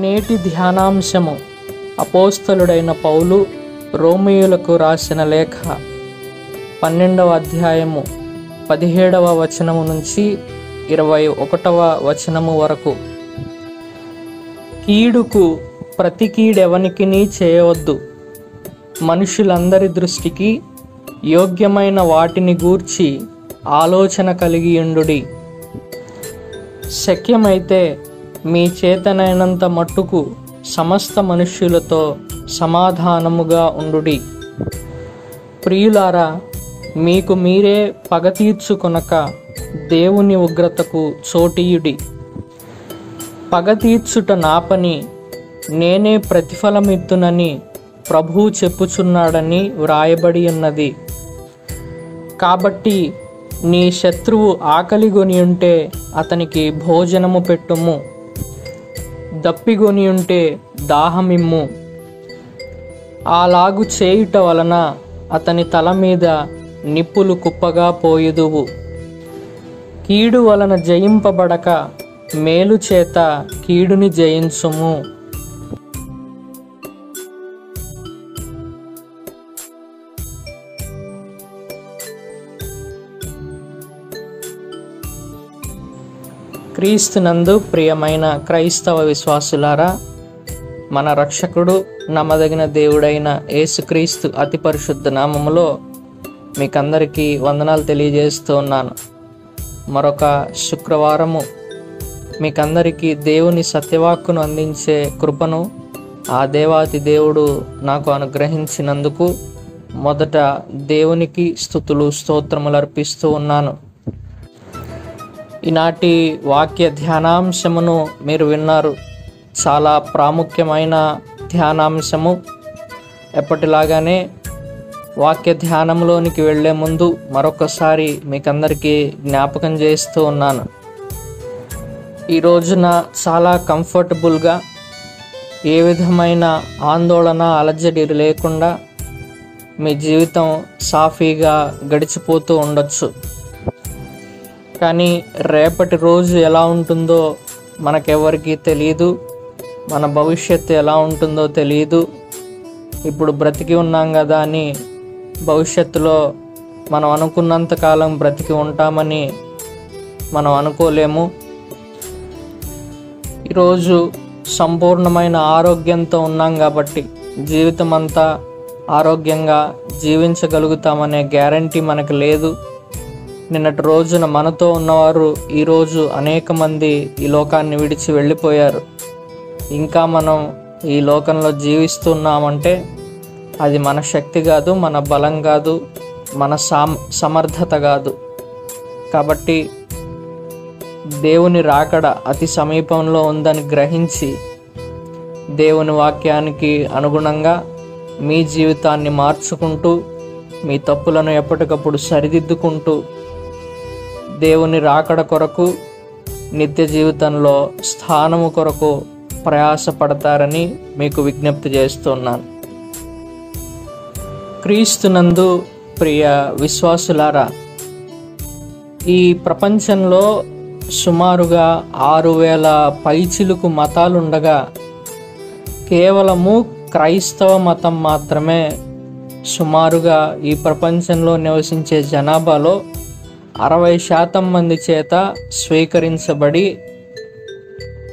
నేటి ధ్యానాంశము అపోస్తలుడైన పౌలు రోమీయులకు రాసిన లేఖ 12వ అధ్యాయము 17వ వచనము నుంచి 21వ వచనము వరకు. కీడుకు ప్రతి కీడెవనికిని చేయవద్దు. మనుషులందరి దృష్టికి యోగ్యమైన వాటిని గూర్చి ఆలోచన కలిగియుండుడి. శక్యమైతే మీ చేతనైనంత మట్టుకు సమస్త మనుష్యులతో సమాధానముగా ఉండుడి. ప్రియులారా, మీకు మీరే పగ తీర్చుకొనక దేవుని ఉగ్రతకు చోటీయుడి. పగ తీర్చుట నా పని, నేనే ప్రతిఫలమిత్తునని ప్రభువు చెప్పుచున్నాడని వ్రాయబడి ఉన్నది. కాబట్టి నీ శత్రువు ఆకలిగొని ఉంటే అతనికి భోజనము పెట్టుము, దప్పిగొని ఉంటే దాహమిమ్ము. అలాగు చేయుట వలన అతని తల మీద నిప్పులు కుప్పగా పోయుదువు. కీడు వలన జయింపబడక మేలు చేత కీడుని జయించుము. క్రీస్తునందు ప్రియమైన క్రైస్తవ విశ్వాసులారా, మన రక్షకుడు నమ్మదగిన దేవుడైన యేసుక్రీస్తు అతి పరిశుద్ధ నామములో మీకందరికీ వందనాలు తెలియజేస్తూ ఉన్నాను. మరొక శుక్రవారము మీకందరికీ దేవుని సత్యవాక్కును అందించే కృపను ఆ దేవాతి దేవుడు నాకు అనుగ్రహించినందుకు మొదట దేవునికి స్తుతులు స్తోత్రములు అర్పిస్తూ ఉన్నాను. ఈనాటి వాక్య ధ్యానాంశమును మీరు విన్నారు. చాలా ప్రాముఖ్యమైన ధ్యానాంశము. ఎప్పటిలాగానే వాక్య ధ్యానంలోనికి వెళ్ళే ముందు మరొకసారి మీకందరికీ జ్ఞాపకం చేస్తూ ఉన్నాను. ఈ రోజున చాలా కంఫర్టబుల్గా, ఏ విధమైన ఆందోళన అలజడి లేకుండా మీ జీవితం సాఫీగా గడిచిపోతూ ఉండొచ్చు. కానీ రేపటి రోజు ఎలా ఉంటుందో మనకెవరికి తెలియదు. మన భవిష్యత్తు ఎలా ఉంటుందో తెలియదు. ఇప్పుడు బ్రతికి ఉన్నాం కదా అని భవిష్యత్తులో మనం అనుకున్నంతకాలం బ్రతికి ఉంటామని మనం అనుకోలేము. ఈరోజు సంపూర్ణమైన ఆరోగ్యంతో ఉన్నాం కాబట్టి జీవితం అంతా ఆరోగ్యంగా జీవించగలుగుతామనే గ్యారంటీ మనకు లేదు. నిన్నటి రోజున మనతో ఉన్నవారు ఈరోజు అనేక మంది ఈ లోకాన్ని విడిచి వెళ్ళిపోయారు. ఇంకా మనం ఈ లోకంలో జీవిస్తున్నామంటే అది మన శక్తి కాదు, మన బలం కాదు, మన సమర్థత కాదు. కాబట్టి దేవుని రాకడ అతి సమీపంలో ఉందని గ్రహించి దేవుని వాక్యానికి అనుగుణంగా మీ జీవితాన్ని మార్చుకుంటూ, మీ తప్పులను ఎప్పటికప్పుడు సరిదిద్దుకుంటూ దేవుని రాకడ కొరకు, నిత్య జీవితంలో స్థానము కొరకు ప్రయాసపడతారని మీకు విజ్ఞప్తి చేస్తున్నాను. క్రీస్తునందు ప్రియ విశ్వాసులారా, ఈ ప్రపంచంలో సుమారుగా 6000 పైచిలుకు మతాలుండగా కేవలము క్రైస్తవ మతం మాత్రమే సుమారుగా ఈ ప్రపంచంలో నివసించే జనాభాలో 60% మంది చేత స్వీకరించబడి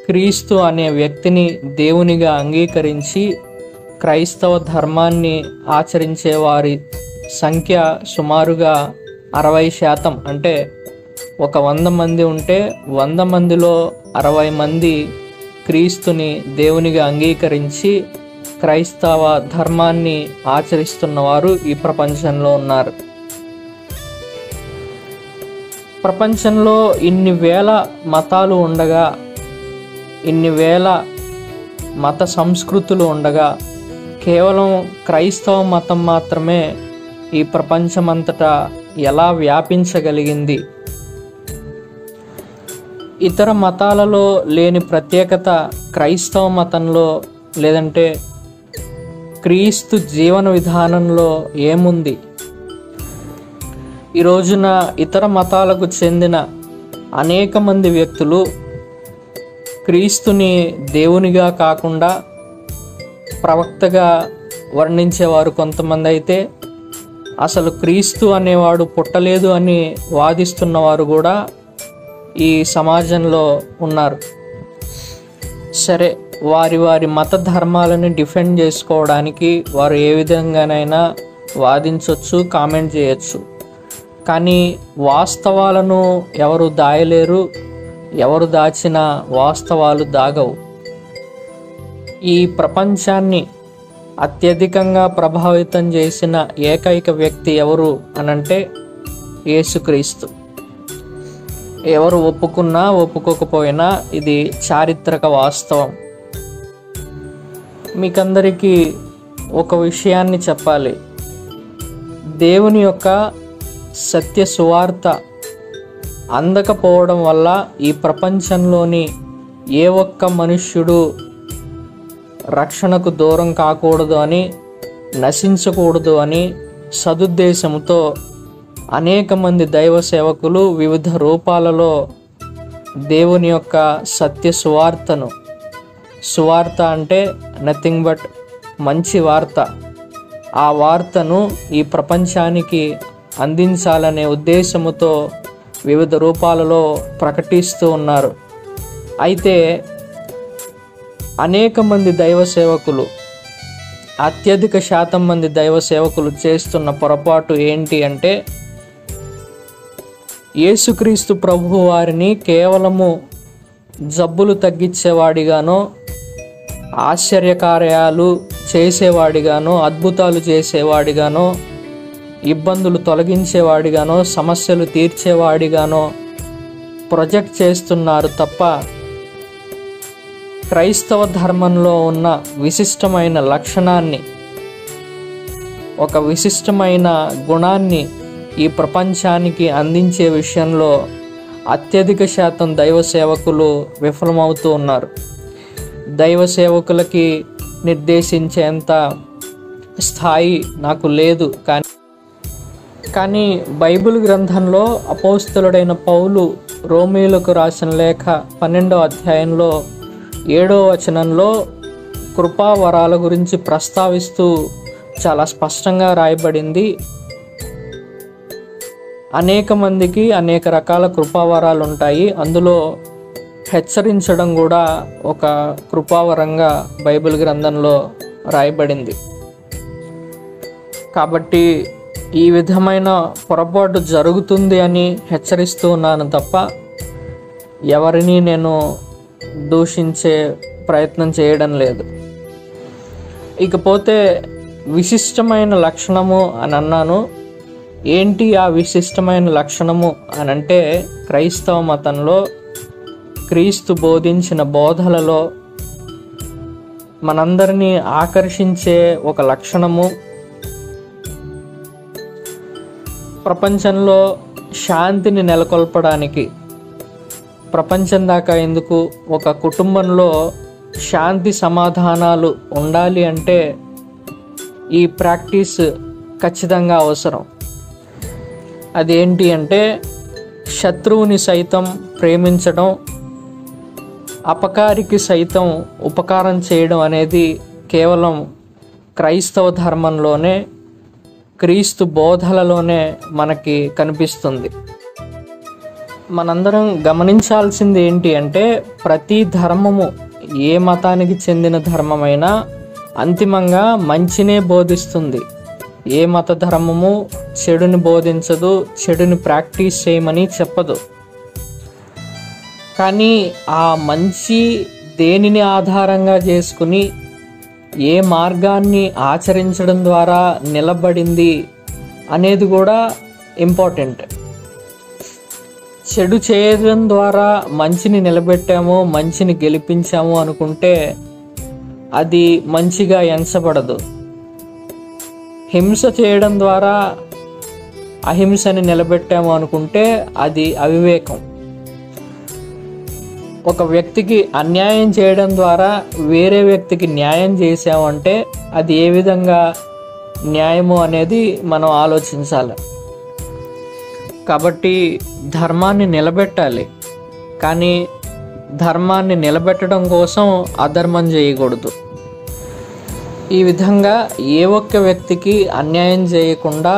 క్రీస్తు అనే వ్యక్తిని దేవునిగా అంగీకరించి క్రైస్తవ ధర్మాన్ని ఆచరించే వారి సంఖ్య సుమారుగా 60%. అంటే ఒక 100 మంది ఉంటే 100 మందిలో 60 మంది క్రీస్తుని దేవునిగా అంగీకరించి క్రైస్తవ ధర్మాన్ని ఆచరిస్తున్నవారు ఈ ప్రపంచంలో ఉన్నారు. ప్రపంచంలో ఇన్ని వేల మతాలు ఉండగా, ఇన్ని వేల మత సంస్కృతులు ఉండగా కేవలం క్రైస్తవ మతం మాత్రమే ఈ ప్రపంచమంతటా ఎలా వ్యాపించగలిగింది? ఇతర మతాలలో లేని ప్రత్యేకత క్రైస్తవ మతంలో, లేదంటే క్రీస్తు జీవన విధానంలో ఏముంది? ఈ రోజున ఇతర మతాలకు చెందిన అనేక మంది వ్యక్తులు క్రీస్తుని దేవునిగా కాకుండా ప్రవక్తగా వర్ణించేవారు కొంతమంది అయితే, అసలు క్రీస్తు అనేవాడు పుట్టలేదు అని వాదిస్తున్నవారు కూడా ఈ సమాజంలో ఉన్నారు. సరే, వారి వారి మత ధర్మాలను డిఫెండ్ చేసుకోవడానికి వారు ఏ విధంగానైనా వాదించవచ్చు, కామెంట్ చేయొచ్చు. కానీ వాస్తవాలను ఎవరు దాయలేరు, ఎవరు దాచిన వాస్తవాలు దాగవు. ఈ ప్రపంచాన్ని అత్యధికంగా ప్రభావితం చేసిన ఏకైక వ్యక్తి ఎవరు అనంటే యేసుక్రీస్తు. ఎవరు ఒప్పుకున్నా ఒప్పుకోకపోయినా ఇది చారిత్రక వాస్తవం. మీకందరికీ ఒక విషయాన్ని చెప్పాలి. దేవుని యొక్క సత్య సువార్త అందకపోవడం వల్ల ఈ ప్రపంచంలోని ఏ ఒక్క మనుష్యుడు రక్షణకు దూరం కాకూడదు అని, నశించకూడదు అని సదుద్దేశంతో అనేక మంది దైవ సేవకులు వివిధ రూపాలలో దేవుని యొక్క సత్య సువార్తను, సువార్త అంటే నథింగ్ బట్ మంచి వార్త, ఆ వార్తను ఈ ప్రపంచానికి అందించాలనే ఉద్దేశముతో వివిధ రూపాలలో ప్రకటిస్తూ ఉన్నారు. అయితే అనేక మంది దైవ సేవకులు, అత్యధిక శాతం మంది దైవ సేవకులు చేస్తున్న పొరపాటు ఏంటి అంటే, యేసుక్రీస్తు ప్రభువు వారిని కేవలము జబ్బులు తగ్గించేవాడిగానో, ఆశ్చర్యకార్యాలు చేసేవాడిగానో, అద్భుతాలు చేసేవాడిగానో, ఇబ్బందులు తొలగించేవాడిగానో, సమస్యలు తీర్చేవాడిగానో ప్రొజెక్ట్ చేస్తున్నారు తప్ప క్రైస్తవ ధర్మంలో ఉన్న విశిష్టమైన లక్షణాన్ని, ఒక విశిష్టమైన గుణాన్ని ఈ ప్రపంచానికి అందించే విషయంలో అత్యధిక శాతం దైవ సేవకులు విఫలమవుతూ ఉన్నారు. దైవ సేవకులకి నిర్దేశించేంత స్థాయి నాకు లేదు. కానీ బైబిల్ గ్రంథంలో అపోస్తలుడైన పౌలు రోమీయులకు రాసిన లేఖ 12వ అధ్యాయంలో 7వ వచనంలో కృపావరాల గురించి ప్రస్తావిస్తూ చాలా స్పష్టంగా రాయబడింది. అనేక మందికి అనేక రకాల కృపావరాలు ఉంటాయి. అందులో హెచ్చరించడం కూడా ఒక కృపావరంగా బైబిల్ గ్రంథంలో రాయబడింది. కాబట్టి ఈ విధమైన పొరపాటు జరుగుతుంది అని హెచ్చరిస్తూ ఉన్నాను తప్ప ఎవరిని నేను దూషించే ప్రయత్నం చేయడం లేదు. ఇకపోతే విశిష్టమైన లక్షణము అని అన్నాను. ఏంటి ఆ విశిష్టమైన లక్షణము అని అంటే, క్రైస్తవ మతంలో క్రీస్తు బోధించిన బోధలలో మనందరినీ ఆకర్షించే ఒక లక్షణము, ప్రపంచంలో శాంతిని నెలకొల్పడానికి, ప్రపంచం దాకా ఎందుకు, ఒక కుటుంబంలో శాంతి సమాధానాలు ఉండాలి అంటే ఈ ప్రాక్టీస్ ఖచ్చితంగా అవసరం. అదేంటి అంటే శత్రువుని సైతం ప్రేమించడం, అపకారికి సైతం ఉపకారం చేయడం అనేది కేవలం క్రైస్తవ ధర్మంలోనే, క్రీస్తు బోధలలోనే మనకి కనిపిస్తుంది. మనందరం గమనించాల్సింది ఏంటి అంటే, ప్రతి ధర్మము, ఏ మతానికి చెందిన ధర్మమైనా అంతిమంగా మంచినే బోధిస్తుంది. ఏ మత ధర్మము చెడుని బోధించదు, చెడుని ప్రాక్టీస్ చేయమని చెప్పదు. కానీ ఆ మంచి దేనిని ఆధారంగా చేసుకుని ఏ మార్గాన్ని ఆచరించడం ద్వారా నిలబడింది అనేది కూడా ఇంపార్టెంట్. చెడు చేయడం ద్వారా మంచిని నిలబెట్టాము, మంచిని గెలిపించాము అనుకుంటే అది మంచిగా ఎంచబడదు. హింస చేయడం ద్వారా అహింసని నిలబెట్టాము అనుకుంటే అది అవివేకం. ఒక వ్యక్తికి అన్యాయం చేయడం ద్వారా వేరే వ్యక్తికి న్యాయం చేసామంటే అది ఏ విధంగా న్యాయము అనేది మనం ఆలోచించాలి. కాబట్టి ధర్మాన్ని నిలబెట్టాలి, కానీ ధర్మాన్ని నిలబెట్టడం కోసం అధర్మం చేయకూడదు. ఈ విధంగా ఏ ఒక్క వ్యక్తికి అన్యాయం చేయకుండా,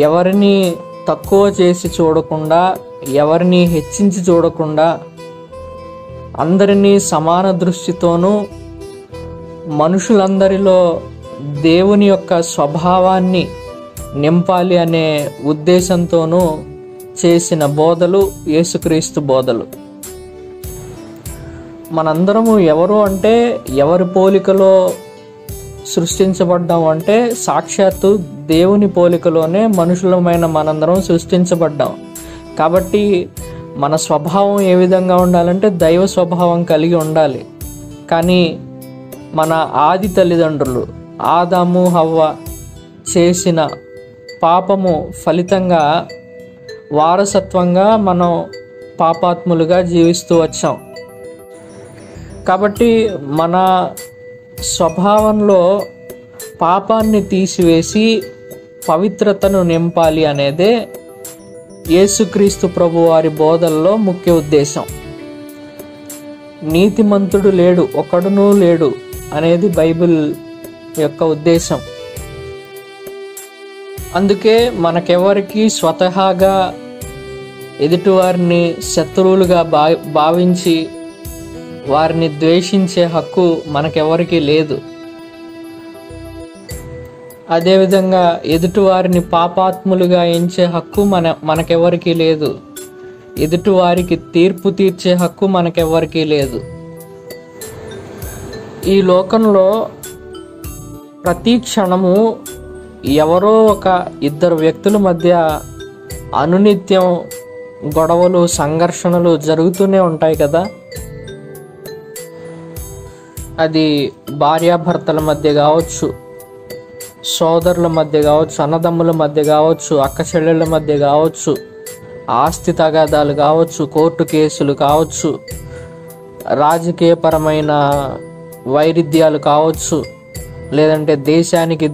ఎవరిని తక్కువ చేసి చూడకుండా, ఎవరిని హెచ్చించి చూడకుండా, అందరినీ సమాన దృష్టితోనూ, మనుషులందరిలో దేవుని యొక్క స్వభావాన్ని నింపాలి అనే ఉద్దేశంతోనూ చేసిన బోధలు యేసుక్రీస్తు బోధలు. మనందరము ఎవరు అంటే, ఎవరి పోలికలో సృష్టించబడ్డాం అంటే, సాక్షాత్తు దేవుని పోలికలోనే మనుషులమైన మనందరం సృష్టించబడ్డాం. కాబట్టి మన స్వభావం ఏ విధంగా ఉండాలంటే దైవ స్వభావం కలిగి ఉండాలి. కానీ మన ఆది తల్లిదండ్రులు ఆదాము హవ్వ చేసిన పాపము ఫలితంగా వారసత్వంగా మనం పాపాత్ములుగా జీవిస్తూ వచ్చాం. కాబట్టి మన స్వభావంలో పాపాన్ని తీసివేసి పవిత్రతను నింపాలి అనేదే యేసుక్రీస్తు ప్రభు వారి బోధల్లో ముఖ్య ఉద్దేశం. నీతిమంతుడు లేడు, ఒకడునూ లేడు అనేది బైబిల్ యొక్క ఉద్దేశం. అందుకే మనకెవరికి స్వతహాగా ఎదుటివారిని శత్రువులుగా భావించి వారిని ద్వేషించే హక్కు మనకెవరికి లేదు. అదేవిధంగా ఎదుటివారిని పాపాత్ములుగా ఎంచే హక్కు మనకెవరికి లేదు. ఎదుటివారికి తీర్పు తీర్చే హక్కు మనకెవరికి లేదు. ఈ లోకంలో ప్రతి క్షణము ఎవరో ఒక ఇద్దరు వ్యక్తుల మధ్య అనునిత్యం గొడవలు, సంఘర్షణలు జరుగుతూనే ఉంటాయి కదా. అది భార్యాభర్తల మధ్య కావచ్చు, సోదరుల మధ్య కావచ్చు, అన్నదమ్ముల మధ్య కావచ్చు, అక్క చెల్లెళ్ళ మధ్య కావచ్చు, ఆస్తి తగాదాలు కావచ్చు, కోర్టు కేసులు కావచ్చు, రాజకీయపరమైన వైరుధ్యాలు కావచ్చు, లేదంటే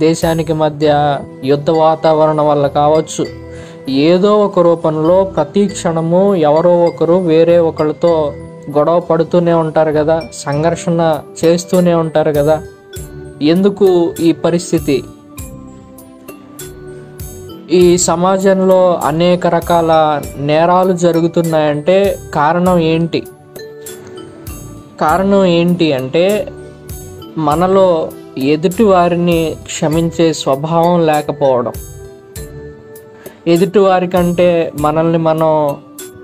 దేశానికి మధ్య యుద్ధ వాతావరణం వల్ల కావచ్చు. ఏదో ఒక రూపంలో ప్రతి క్షణము ఎవరో ఒకరు వేరే ఒకరితో గొడవ పడుతూనే ఉంటారు కదా, సంఘర్షణ చేస్తూనే ఉంటారు కదా. ఎందుకు ఈ పరిస్థితి? ఈ సమాజంలో అనేక రకాల నేరాలు జరుగుతున్నాయంటే కారణం ఏంటి? కారణం ఏంటి అంటే మనలో ఎదుటి వారిని క్షమించే స్వభావం లేకపోవడం, ఎదుటివారి కంటే మనల్ని మనం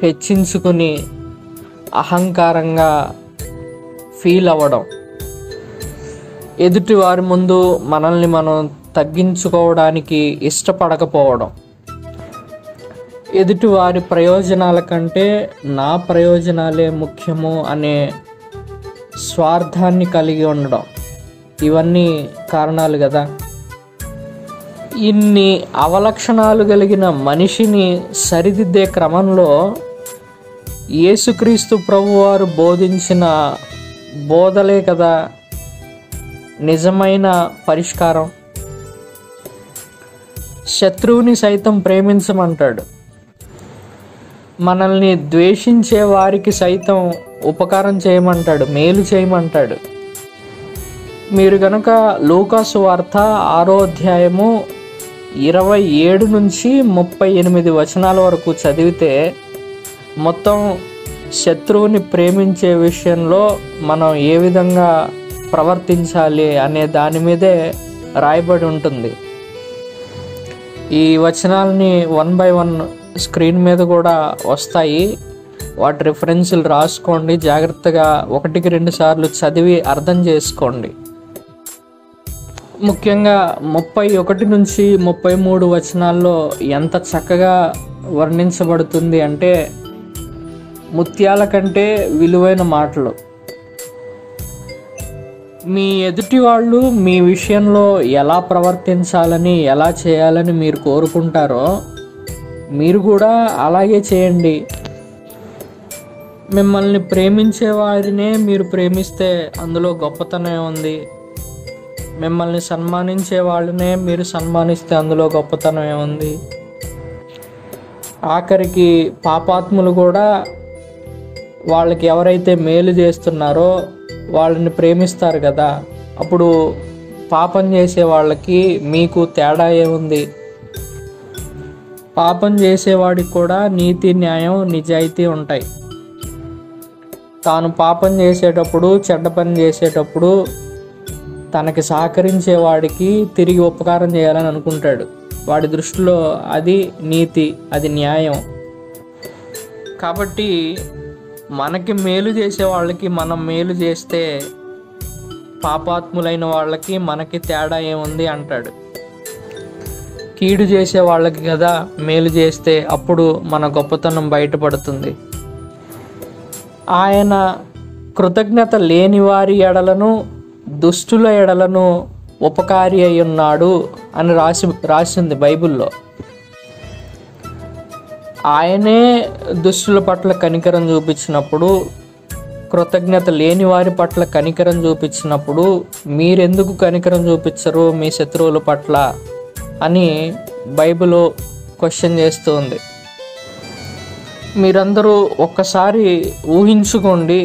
హెచ్చించుకుని అహంకారంగా ఫీల్ అవ్వడం, ఎదుటివారి ముందు మనల్ని మనం తగ్గించుకోవడానికి ఇష్టపడకపోవడం, ఎదుటివారి ప్రయోజనాల కంటే నా ప్రయోజనాలే ముఖ్యము అనే స్వార్థాన్ని కలిగి ఉండడం, ఇవన్నీ కారణాలు కదా. ఇన్ని అవలక్షణాలు కలిగిన మనిషిని సరిదిద్దే క్రమంలో యేసుక్రీస్తు ప్రభువారు బోధించిన బోధలే కదా నిజమైన పరిష్కారం. శత్రువుని సైతం ప్రేమించమంటాడు. మనల్ని ద్వేషించే వారికి సైతం ఉపకారం చేయమంటాడు, మేలు చేయమంటాడు. మీరు కనుక లూకాసు వార్త 6వ అధ్యాయము 27 నుంచి 38 వచనాల వరకు చదివితే మొత్తం శత్రువుని ప్రేమించే విషయంలో మనం ఏ విధంగా ప్రవర్తించాలి అనే దాని మీదే రాయబడి ఉంటుంది. ఈ వచనాలని 1 by 1 స్క్రీన్ మీద కూడా వస్తాయి. వాటి రిఫరెన్సులు రాసుకోండి. జాగ్రత్తగా 1కి 2 సార్లు చదివి అర్థం చేసుకోండి. ముఖ్యంగా 31 నుంచి 33 వచనాల్లో ఎంత చక్కగా వర్ణించబడుతుంది అంటే ముత్యాల కంటే విలువైన మాటలు. మీ ఎదుటి వాళ్ళు మీ విషయంలో ఎలా ప్రవర్తించాలని, ఎలా చేయాలని మీరు కోరుకుంటారో మీరు కూడా అలాగే చేయండి. మిమ్మల్ని ప్రేమించే వారినే మీరు ప్రేమిస్తే అందులో గొప్పతనం ఉంది. మిమ్మల్ని సన్మానించే వాళ్ళనే మీరు సన్మానిస్తే అందులో గొప్పతనం ఏముంది? ఆఖరికి పాపాత్ములు కూడా వాళ్ళకి ఎవరైతే మేలు చేస్తున్నారో వాళ్ళని ప్రేమిస్తారు కదా. అప్పుడు పాపం చేసే వాళ్ళకి మీకు తేడా ఏముంది? పాపం చేసేవాడికి కూడా నీతి, న్యాయం, నిజాయితీ ఉంటాయి. తాను పాపం చేసేటప్పుడు, చెడ్డ పని చేసేటప్పుడు తనకి సహకరించేవాడికి తిరిగి ఉపకారం చేయాలని అనుకుంటాడు. వాడి దృష్టిలో అది నీతి, అది న్యాయం. కాబట్టి మనకి మేలు చేసే వాళ్ళకి మనం మేలు చేస్తే పాపాత్ములైన వాళ్ళకి మనకి తేడా ఏముంది అంటాడు. కీడు చేసే వాళ్ళకి కదా మేలు చేస్తే అప్పుడు మన గొప్పతనం బయటపడుతుంది. ఆయన కృతజ్ఞత లేని వారి ఎడలను, దుష్టుల ఎడలను ఉపకారి అయి ఉన్నాడు అని రాసింది బైబిల్లో. ఆయనే దుష్టుల పట్ల కనికరం చూపించినప్పుడు, కృతజ్ఞత లేని వారి పట్ల కనికరం చూపించినప్పుడు మీరెందుకు కనికరం చూపించరు మీ శత్రువుల పట్ల అని బైబిల్ క్వశ్చన్ చేస్తుంది. మీరందరూ ఒక్కసారి ఊహించుకోండి,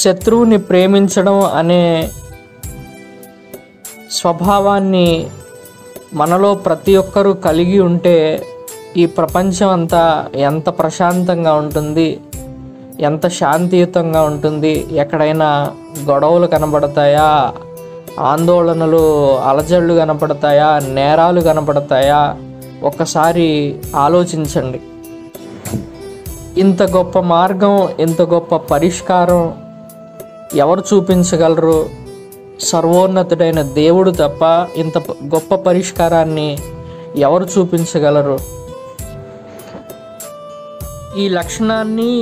శత్రువుని ప్రేమించడం అనే స్వభావాన్ని మనలో ప్రతి ఒక్కరూ కలిగి ఉంటే ఈ ప్రపంచం అంతా ఎంత ప్రశాంతంగా ఉంటుంది, ఎంత శాంతియుతంగా ఉంటుంది. ఎక్కడైనా గొడవలు కనబడతాయా, ఆందోళనలు, అలజడులు కనపడతాయా, నేరాలు కనపడతాయా? ఒక్కసారి ఆలోచించండి. ఇంత గొప్ప మార్గం, ఇంత గొప్ప పరిష్కారం ఎవరు చూపించగలరు? సర్వోన్నతుడైన దేవుడు తప్ప ఇంత గొప్ప పరిష్కారాన్ని ఎవరు చూపించగలరు? ఈ లక్షణాన్ని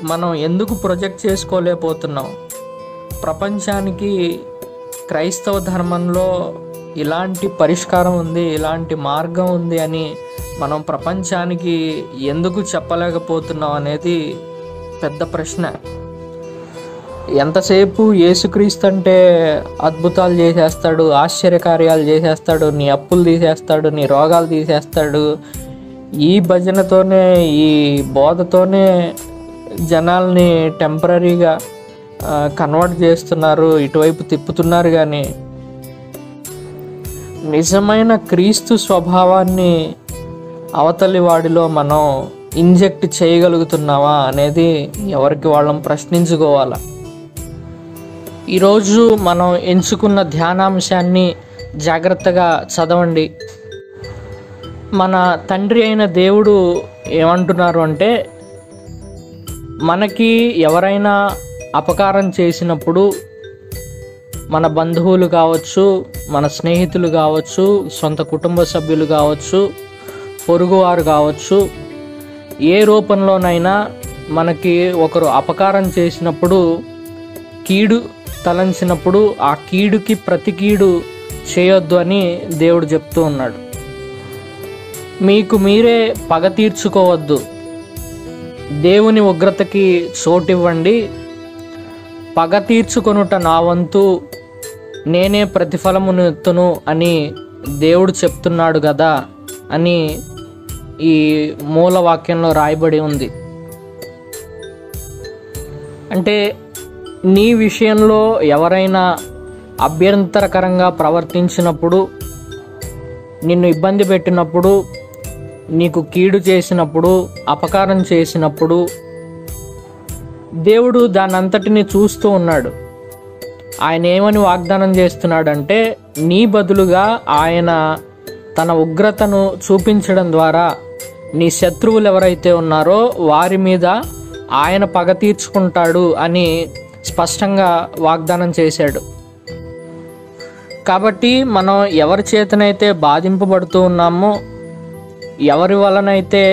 మనం ఎందుకు ప్రొజెక్ట్ చేసుకోలేకపోతున్నాం? ప్రపంచానికి క్రైస్తవ ధర్మంలో ఇలాంటి పరిష్కారం ఉంది, ఇలాంటి మార్గం ఉంది అని మనం ప్రపంచానికి ఎందుకు చెప్పలేకపోతున్నాం అనేది పెద్ద ప్రశ్న. ఎంతసేపు యేసుక్రీస్తు అంటే అద్భుతాలు చేసేస్తాడు, ఆశ్చర్యకార్యాలు చేసేస్తాడు, నీ అప్పులు తీసేస్తాడు, నీ రోగాలు తీసేస్తాడు, ఈ భజనతోనే, ఈ బోధతోనే జనాల్ని టెంపరీగా కన్వర్ట్ చేస్తున్నారు, ఇటువైపు తిప్పుతున్నారు. కానీ నిజమైన క్రీస్తు స్వభావాన్ని అవతలి వాడిలో మనం ఇంజెక్ట్ చేయగలుగుతున్నావా అనేది ఎవరికి వాళ్ళం ప్రశ్నించుకోవాలి. ఈరోజు మనం ఎంచుకున్న ధ్యానాంశాన్ని జాగ్రత్తగా చదవండి. మన తండ్రి అయిన దేవుడు ఏమంటున్నారు అంటే, మనకి ఎవరైనా అపకారం చేసినప్పుడు, మన బంధువులు కావచ్చు, మన స్నేహితులు కావచ్చు, సొంత కుటుంబ సభ్యులు కావచ్చు, పొరుగువారు కావచ్చు, ఏ రూపంలోనైనా మనకి ఒకరు అపకారం చేసినప్పుడు, కీడు తలంచినప్పుడు ఆ కీడుకి ప్రతి కీడు చేయొద్దు అని దేవుడు చెప్తూ ఉన్నాడు. మీకు మీరే పగ తీర్చుకోవద్దు, దేవుని ఉగ్రతకి చోటివ్వండి, పగ తీర్చుకొనుట నా వంతు, నేనే ప్రతిఫలమునెత్తును అని దేవుడు చెప్తున్నాడు కదా అని ఈ మూల వాక్యంలో రాయబడి ఉంది. అంటే నీ విషయంలో ఎవరైనా అభ్యంతరకరంగా ప్రవర్తించినప్పుడు, నిన్ను ఇబ్బంది పెట్టినప్పుడు, నీకు కీడు చేసినప్పుడు, అపకారం చేసినప్పుడు దేవుడు దాని అంతటిని చూస్తూ ఉన్నాడు. ఆయన ఏమని వాగ్దానం చేస్తున్నాడంటే, నీ బదులుగా ఆయన తన ఉగ్రతను చూపించడం ద్వారా నీ శత్రువులు ఎవరైతే ఉన్నారో వారి మీద ఆయన పగ తీర్చుకుంటాడు అని స్పష్టంగా వాగ్దానం చేశాడు. కాబట్టి మనం ఎవరి చేతనైతే బాధింపబడుతూ ఉన్నామో, ఎవరి వలనైతే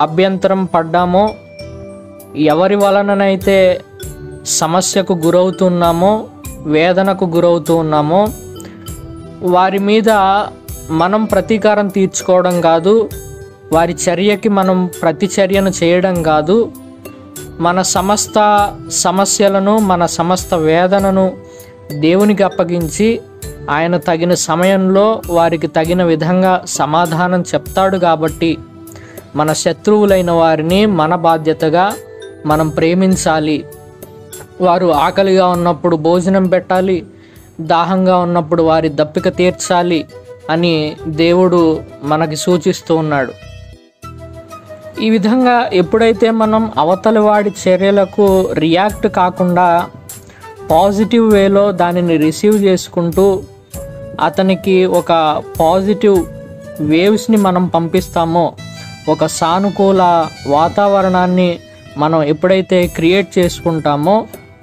అభ్యంతరం పడ్డామో, ఎవరి వలననైతే సమస్యకు గురవుతున్నామో, వేదనకు గురవుతూ ఉన్నామో, వారి మీద మనం ప్రతీకారం తీర్చుకోవడం కాదు, వారి చర్యకి మనం ప్రతిచర్యను చేయడం కాదు, మన సమస్త సమస్యలను, మన సమస్త వేదనను దేవునికి అప్పగించి ఆయన తగిన సమయంలో వారికి తగిన విధంగా సమాధానం చెప్తాడు. కాబట్టి మన శత్రువులైన వారిని మన బాధ్యతగా మనం ప్రేమించాలి. వారు ఆకలిగా ఉన్నప్పుడు భోజనం పెట్టాలి, దాహంగా ఉన్నప్పుడు వారి దప్పిక తీర్చాలి అని దేవుడు మనకి సూచిస్తూ ఉన్నాడు. ఈ విధంగా ఎప్పుడైతే మనం అవతలి వాడి చర్యలకు రియాక్ట్ కాకుండా పాజిటివ్ వేలో దానిని రిసీవ్ చేసుకుంటూ అతనికి ఒక పాజిటివ్ వేవ్స్ని మనం పంపిస్తామో, ఒక సానుకూల వాతావరణాన్ని మనం ఎప్పుడైతే క్రియేట్ చేసుకుంటామో,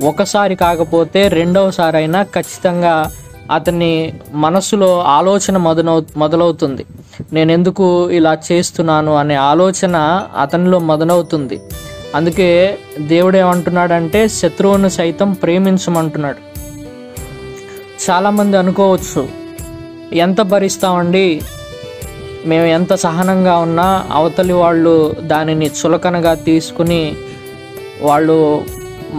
ఒకసారి కాకపోతే రెండవసారి అయినా ఖచ్చితంగా అతని మనసులో ఆలోచన మొదలవుతుంది. నేను ఎందుకు ఇలా చేస్తున్నాను అనే ఆలోచన అతనిలో మొదలవుతుంది. అందుకే దేవుడు ఏమంటున్నాడంటే శత్రువును సైతం ప్రేమించమంటున్నాడు. చాలామంది అనుకోవచ్చు, ఎంత భరిస్తామండి, మేము ఎంత సహనంగా ఉన్నా అవతలి వాళ్ళు దానిని చులకనగా తీసుకుని వాళ్ళు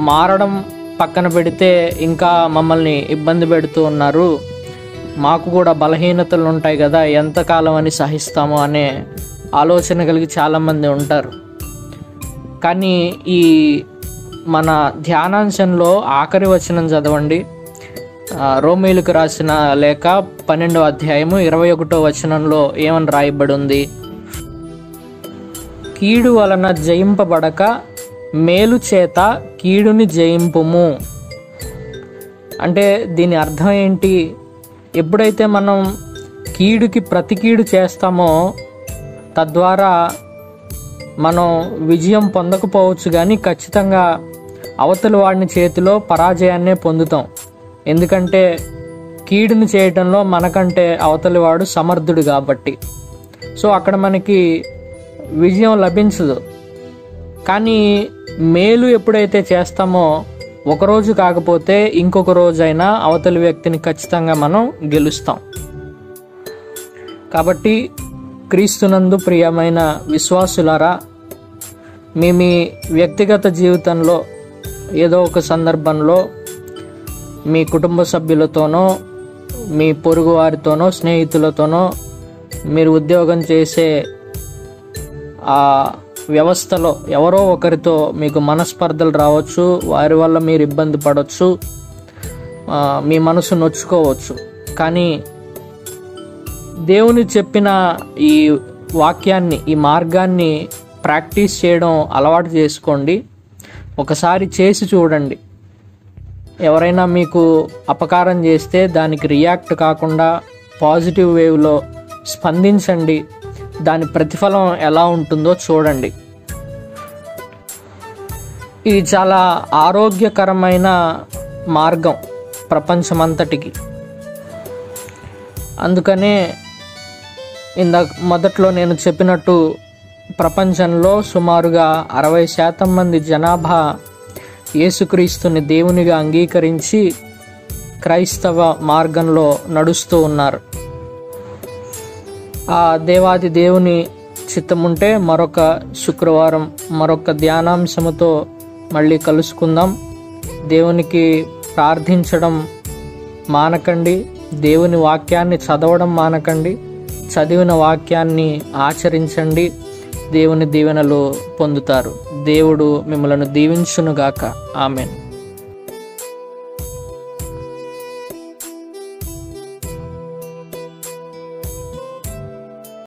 మారడం పక్కన పెడితే ఇంకా మమ్మల్ని ఇబ్బంది పెడుతూ ఉన్నారు, మాకు కూడా బలహీనతలు ఉంటాయి కదా, ఎంతకాలం అని సహిస్తాము అనే ఆలోచన కలిగి చాలామంది ఉంటారు. కానీ ఈ మన ధ్యానాంశంలో ఆఖరి వచనం చదవండి. రోమీయులకు రాసిన లేఖ 12వ అధ్యాయము 21వ వచనంలో ఏమని రాయబడి ఉంది? కీడు వలన జయింపబడక మేలు చేత కీడుని జయింపుము. అంటే దీని అర్థం ఏంటి? ఎప్పుడైతే మనం కీడుకి ప్రతి కీడు చేస్తామో తద్వారా మనం విజయం పొందకపోవచ్చు, కానీ ఖచ్చితంగా అవతలి వాడిని చేతిలో పరాజయాన్నే పొందుతాం. ఎందుకంటే కీడుని చేయటంలో మనకంటే అవతలి వాడు సమర్థుడు కాబట్టి. సో అక్కడ మనకి విజయం లభించదు. కానీ మేలు ఎప్పుడైతే చేస్తామో ఒకరోజు కాకపోతే ఇంకొక రోజైనా అవతలి వ్యక్తిని ఖచ్చితంగా మనం గెలుస్తాం. కాబట్టి క్రీస్తునందు ప్రియమైన విశ్వాసులారా, మీ వ్యక్తిగత జీవితంలో ఏదో ఒక సందర్భంలో మీ కుటుంబ సభ్యులతోనో, మీ పొరుగు వారితోనో, స్నేహితులతోనో, మీరు ఉద్యోగం చేసే ఆ వ్యవస్థలో ఎవరో ఒకరితో మీకు మనస్పర్ధలు రావచ్చు, వారి వల్ల మీరు ఇబ్బంది పడవచ్చు, మీ మనసు నొచ్చుకోవచ్చు. కానీ దేవుని చెప్పిన ఈ వాక్యాన్ని, ఈ మార్గాన్ని ప్రాక్టీస్ చేయడం అలవాటు చేసుకోండి. ఒకసారి చేసి చూడండి. ఎవరైనా మీకు అపకారం చేస్తే దానికి రియాక్ట్ కాకుండా పాజిటివ్ వేవ్లో స్పందించండి. దాని ప్రతిఫలం ఎలా ఉంటుందో చూడండి. ఇది చాలా ఆరోగ్యకరమైన మార్గం ప్రపంచమంతటికి. అందుకనే మొదట్లో నేను చెప్పినట్టు ప్రపంచంలో సుమారుగా 60% మంది జనాభా యేసుక్రీస్తుని దేవునిగా అంగీకరించి క్రైస్తవ మార్గంలో నడుస్తూ ఉన్నారు. ఆ దేవాది దేవుని చిత్తముంటే మరొక శుక్రవారం మరొక ధ్యానాంశముతో మళ్ళీ కలుసుకుందాం. దేవునికి ప్రార్థించడం మానకండి. దేవుని వాక్యాన్ని చదవడం మానకండి. చదివిన వాక్యాన్ని ఆచరించండి. దేవుని దీవెనలు పొందుతారు. దేవుడు మిమ్మలను దీవించునుగాక. ఆమెన్.